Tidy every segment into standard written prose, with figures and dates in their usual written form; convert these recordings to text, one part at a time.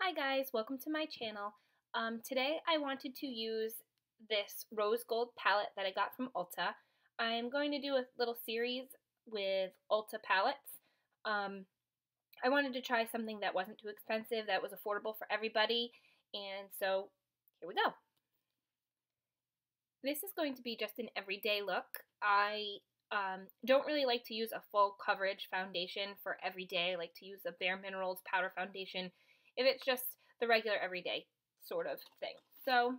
Hi guys, welcome to my channel. Today I wanted to use this rose gold palette that I got from Ulta. I'm going to do a little series with Ulta palettes. I wanted to try something that wasn't too expensive, that was affordable for everybody, and so here we go. This is going to be just an everyday look. I don't really like to use a full coverage foundation for every day. I like to use a Bare Minerals powder foundation if it's just the regular everyday sort of thing. So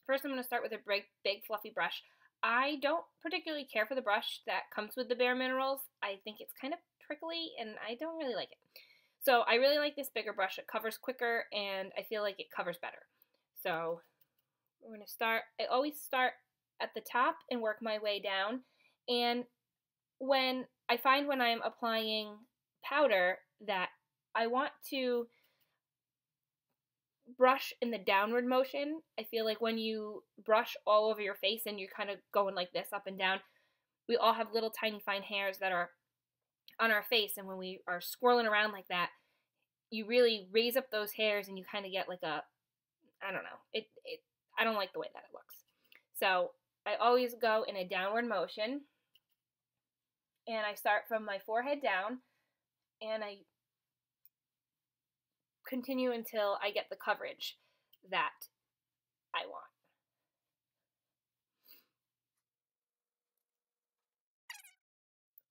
first I'm going to start with a big fluffy brush. I don't particularly care for the brush that comes with the Bare Minerals. I think it's kind of prickly and I don't really like it. So I really like this bigger brush. It covers quicker and I feel like it covers better. So we're going to start, I always start at the top and work my way down. And when I find when I'm applying powder that I want to brush in the downward motion. I feel like when you brush all over your face and you're kind of going like this up and down, we all have little tiny fine hairs that are on our face, and when we are swirling around like that, you really raise up those hairs and you kind of get like a, I don't know, I don't like the way that it looks. So I always go in a downward motion, and I start from my forehead down, and I continue until I get the coverage that I want.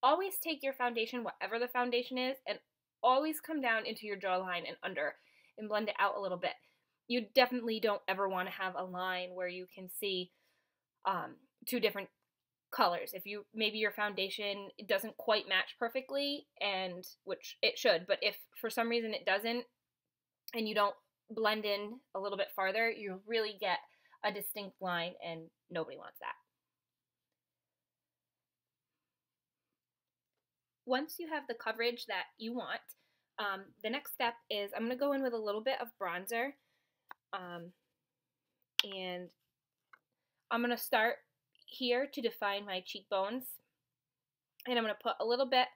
Always take your foundation, whatever the foundation is, and always come down into your jawline and under and blend it out a little bit. You definitely don't ever want to have a line where you can see two different colors. If you, maybe your foundation doesn't quite match perfectly, and which it should, but if for some reason it doesn't and you don't blend in a little bit farther, you really get a distinct line and nobody wants that. Once you have the coverage that you want, the next step is I'm going to go in with a little bit of bronzer, and I'm going to start here to define my cheekbones, and I'm going to put a little bit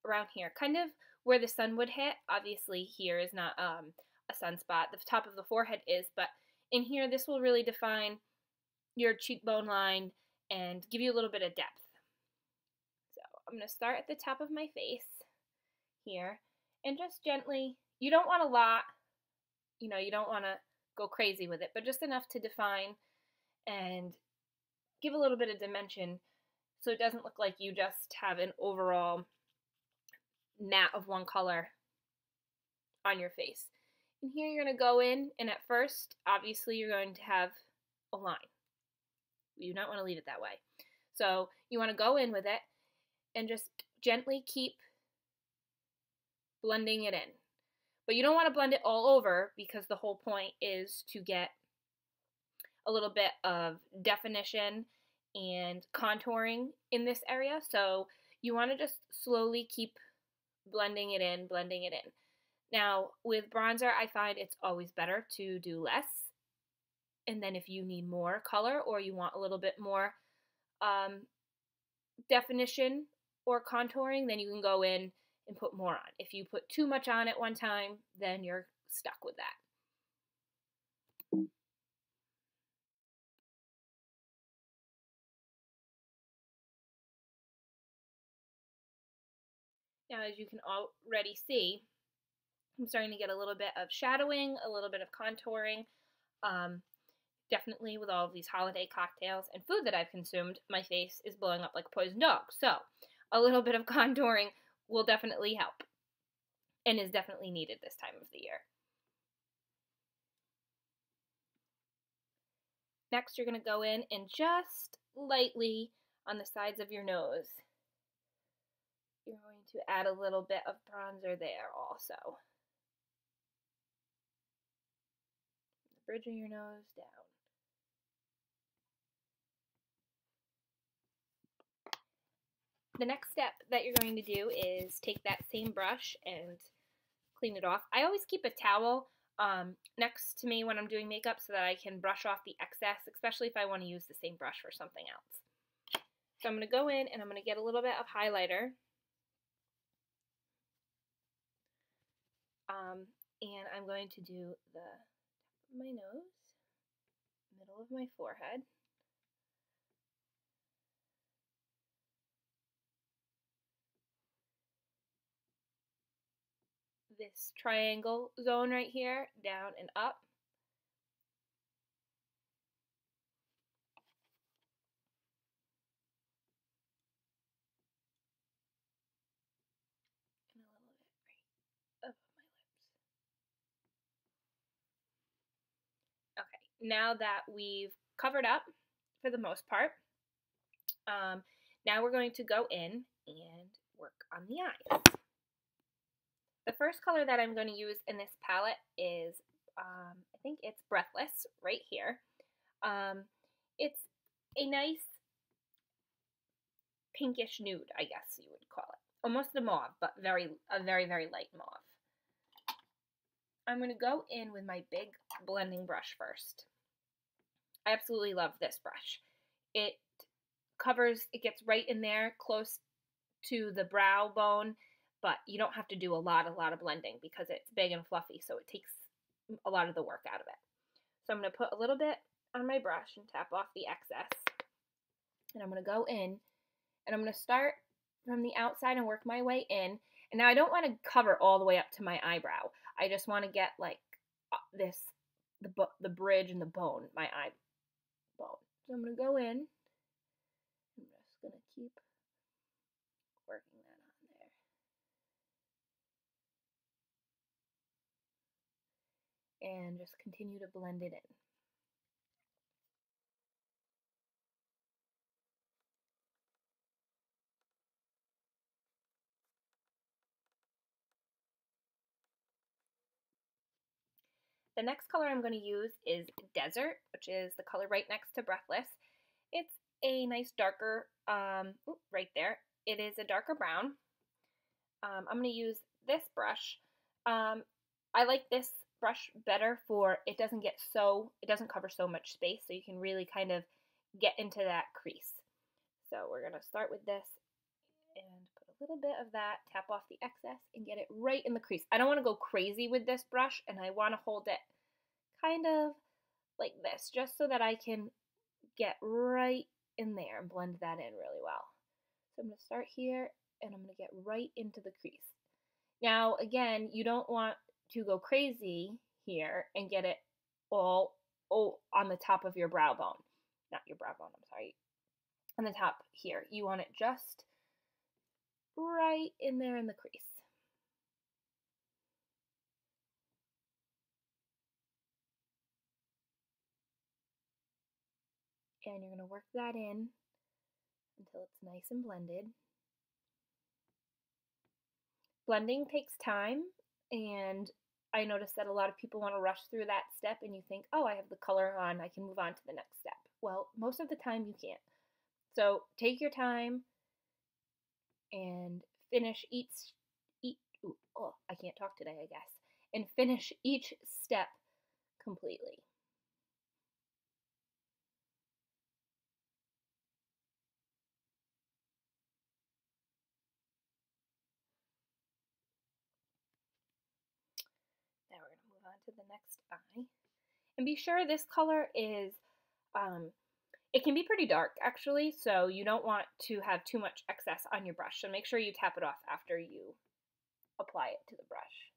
around here, kind of where the sun would hit. Obviously here is not a sunspot, the top of the forehead is, but in here this will really define your cheekbone line and give you a little bit of depth. So I'm going to start at the top of my face here, and just gently, you don't want a lot, you know, you don't want to go crazy with it, but just enough to define and give a little bit of dimension so it doesn't look like you just have an overall mat of one color on your face. And here you're going to go in, and at first, obviously, you're going to have a line. You do not want to leave it that way. So you want to go in with it and just gently keep blending it in. But you don't want to blend it all over, because the whole point is to get a little bit of definition and contouring in this area. So you want to just slowly keep blending it in, blending it in. Now, with bronzer, I find it's always better to do less. And then if you need more color or you want a little bit more definition or contouring, then you can go in and put more on. If you put too much on at one time, then you're stuck with that. Now, as you can already see, I'm starting to get a little bit of shadowing, a little bit of contouring. Definitely with all of these holiday cocktails and food that I've consumed, my face is blowing up like a poison dog. So a little bit of contouring will definitely help and is definitely needed this time of the year. Next, you're going to go in and just lightly on the sides of your nose, you're going to add a little bit of bronzer there also. The bridge of your nose down. The next step that you're going to do is take that same brush and clean it off. I always keep a towel next to me when I'm doing makeup so that I can brush off the excess, especially if I want to use the same brush for something else. So I'm going to go in and I'm going to get a little bit of highlighter. And I'm going to do the top of my nose, middle of my forehead, this triangle zone right here, down and up. And a little bit right above my lips. Okay, now that we've covered up for the most part, now we're going to go in and work on the eyes. The first color that I'm going to use in this palette is, I think it's Breathless, right here. It's a nice pinkish nude, I guess you would call it. Almost a mauve, but a very, very light mauve. I'm going to go in with my big blending brush first. I absolutely love this brush. It gets right in there close to the brow bone, but you don't have to do a lot of blending because it's big and fluffy, so it takes a lot of the work out of it. So I'm going to put a little bit on my brush and tap off the excess. And I'm going to go in and I'm going to start from the outside and work my way in. And now I don't want to cover all the way up to my eyebrow. I just want to get like this, the bridge and the bone, my eye bone. So I'm going to go in. I'm just going to keep working that on there. And just continue to blend it in. The next color I'm going to use is Desert, which is the color right next to Breathless. It's a nice darker, right there. It is a darker brown. I'm going to use this brush. I like this brush better for, it doesn't cover so much space, so you can really kind of get into that crease. So we're going to start with this and put a little bit of that, tap off the excess, and get it right in the crease. I don't want to go crazy with this brush, and I want to hold it kind of like this, just so that I can get right in there and blend that in really well. So I'm going to start here, and I'm going to get right into the crease. Now, again, you don't want to go crazy here and get it all on the top of your brow bone. Not your brow bone, I'm sorry. On the top here. You want it just right in there in the crease. And you're going to work that in until it's nice and blended. Blending takes time, and I noticed that a lot of people want to rush through that step, and you think, oh, I have the color on, I can move on to the next step. Well, most of the time you can't. So take your time and finish I can't talk today, I guess, and finish each step completely. Now we're going to move on to the next eye. And be sure this color is, it can be pretty dark actually, so you don't want to have too much excess on your brush. So make sure you tap it off after you apply it to the brush.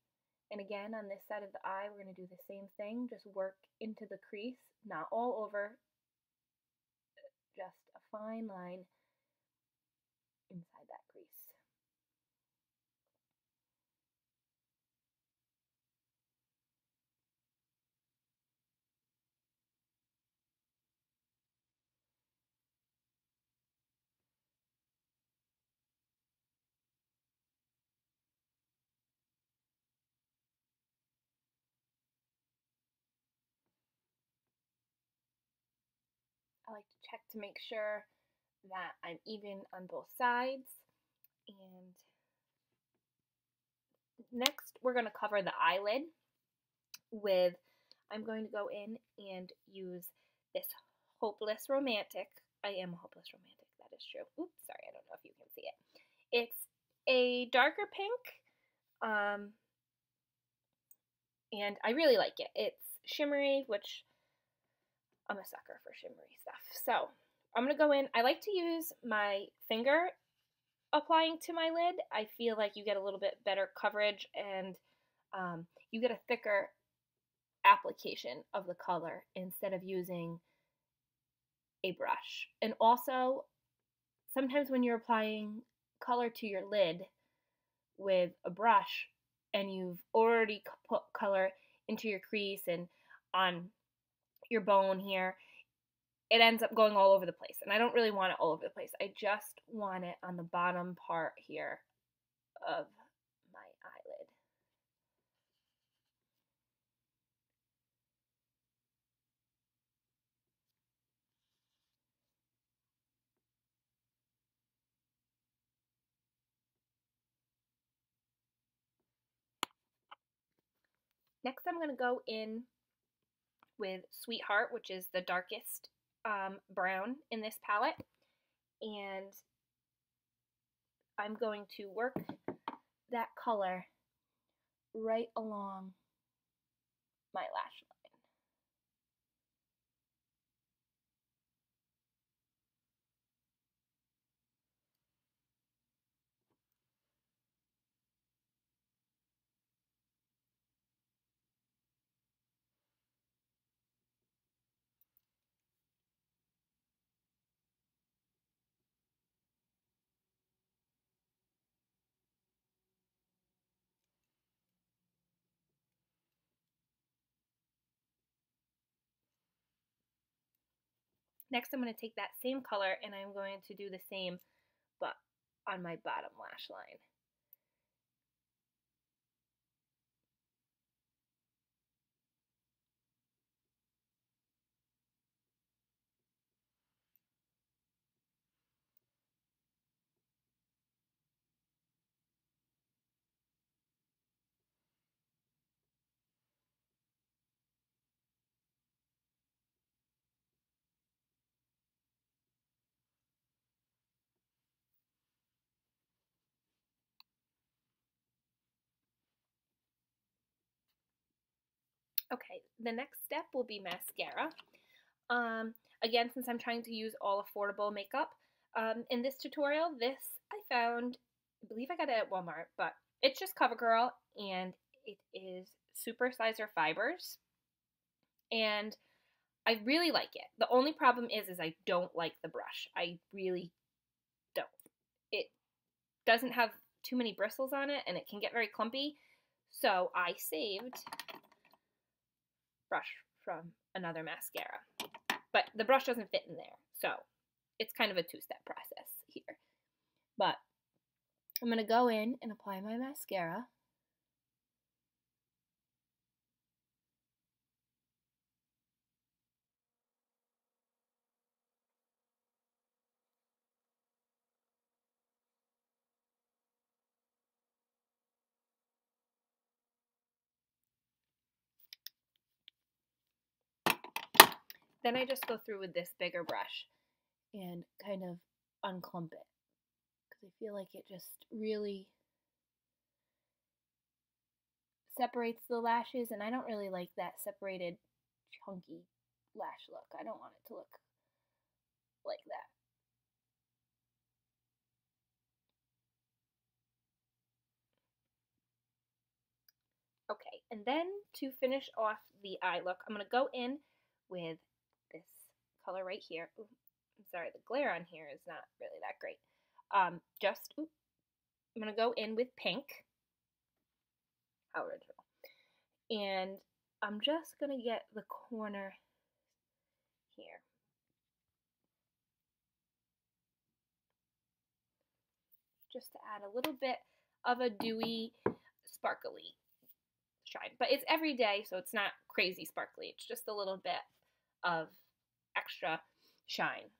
And again, on this side of the eye, we're going to do the same thing. Just work into the crease, not all over, just a fine line inside that crease. I like to check to make sure that I'm even on both sides. And next, we're going to cover the eyelid with, I'm going to go in and use this Hopeless Romantic. I am a hopeless romantic, that is true. Oops, sorry, I don't know if you can see it. It's a darker pink. and I really like it. It's shimmery, which I'm a sucker for shimmery stuff. So I'm going to go in. I like to use my finger applying to my lid. I feel like you get a little bit better coverage, and you get a thicker application of the color instead of using a brush. And also, sometimes when you're applying color to your lid with a brush and you've already put color into your crease and on your bone here, it ends up going all over the place. And I don't really want it all over the place. I just want it on the bottom part here of my eyelid. Next, I'm going to go in with Sweetheart, which is the darkest brown in this palette. And I'm going to work that color right along my lash line. Next, I'm going to take that same color and I'm going to do the same, but on my bottom lash line. Okay, the next step will be mascara. Again, since I'm trying to use all affordable makeup, in this tutorial, this I found, I believe I got it at Walmart, but it's just CoverGirl, and it is Super Sizer Fibers, and I really like it. The only problem is I don't like the brush. I really don't. It doesn't have too many bristles on it, and it can get very clumpy, so I saved brush from another mascara. But the brush doesn't fit in there, so it's kind of a two-step process here. But I'm going to go in and apply my mascara. Then I just go through with this bigger brush and kind of unclump it, because I feel like it just really separates the lashes, and I don't really like that separated chunky lash look. I don't want it to look like that. Okay, and then to finish off the eye look, I'm going to go in with this color right here. Ooh, I'm sorry, the glare on here is not really that great. I'm going to go in with pink. How original. And I'm just going to get the corner here. Just to add a little bit of a dewy, sparkly shine. But it's every day, so it's not crazy sparkly. It's just a little bit of extra shine.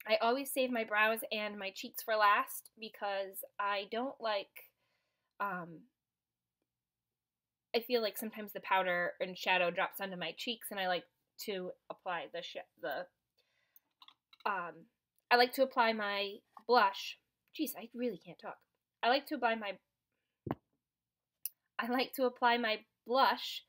I always save my brows and my cheeks for last because I don't like, I feel like sometimes the powder and shadow drops onto my cheeks, and I like to apply I like to apply my blush. Jeez, I really can't talk. I like to apply I like to apply my blush.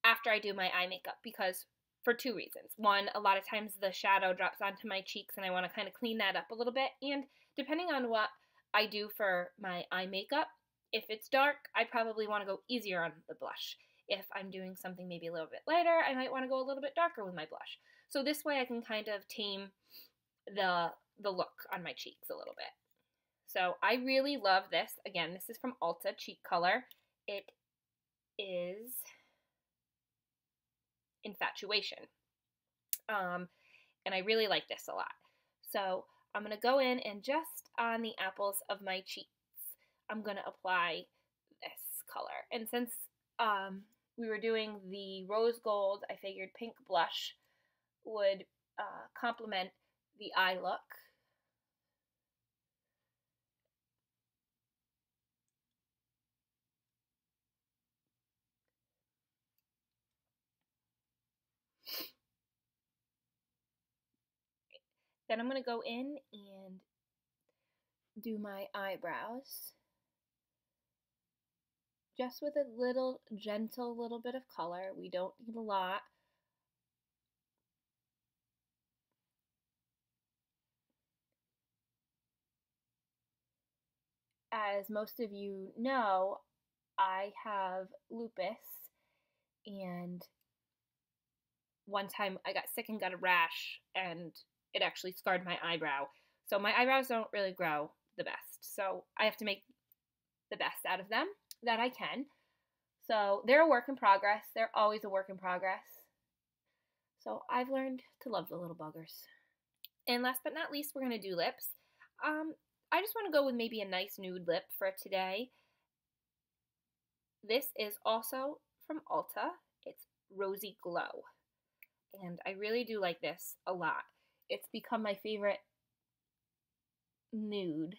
After I do my eye makeup because for two reasons. One, a lot of times the shadow drops onto my cheeks and I want to kind of clean that up a little bit. And depending on what I do for my eye makeup, if it's dark, I probably want to go easier on the blush. If I'm doing something maybe a little bit lighter, I might want to go a little bit darker with my blush. So this way I can kind of tame the look on my cheeks a little bit. So I really love this. Again, this is from Ulta Cheek Color. It is Infatuation. And I really like this a lot. So I'm going to go in and just on the apples of my cheeks, I'm going to apply this color. And since we were doing the rose gold, I figured pink blush would complement the eye look. Then I'm going to go in and do my eyebrows just with a little gentle little bit of color. We don't need a lot. As most of you know, I have lupus, and one time I got sick and got a rash, and it actually scarred my eyebrow. So my eyebrows don't really grow the best. So I have to make the best out of them that I can. So they're a work in progress. They're always a work in progress. So I've learned to love the little buggers. And last but not least, we're going to do lips. I just want to go with maybe a nice nude lip for today. This is also from Ulta. It's Rosy Glow. And I really do like this a lot. It's become my favorite nude.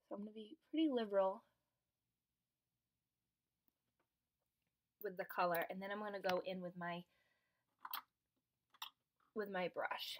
So I'm going to be pretty liberal with the color, and then I'm going to go in with my brush.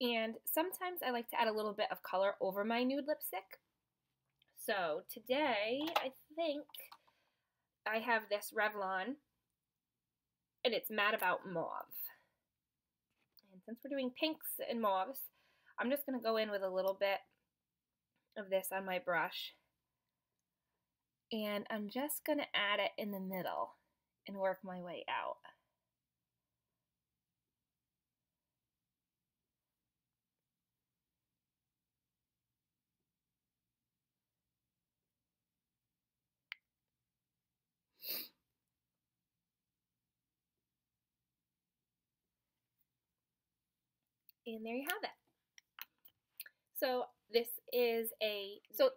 And sometimes I like to add a little bit of color over my nude lipstick. So today, I think I have this Revlon, and it's Mad About Mauve. And since we're doing pinks and mauves, I'm just going to go in with a little bit of this on my brush. And I'm just going to add it in the middle and work my way out. And there you have it. So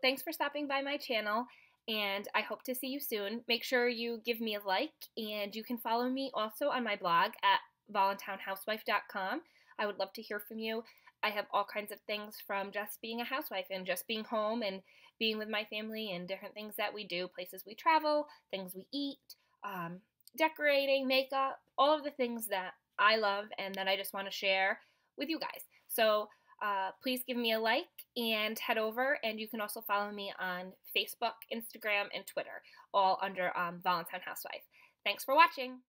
thanks for stopping by my channel, and I hope to see you soon. Make sure you give me a like, and you can follow me also on my blog at voluntownhousewife.com. I would love to hear from you. I have all kinds of things from just being a housewife and just being home and being with my family and different things that we do, places we travel, things we eat, decorating, makeup, all of the things that I love and that I just want to share with you guys. So please give me a like and head over, and you can also follow me on Facebook, Instagram, and Twitter, all under Voluntown Housewife. Thanks for watching.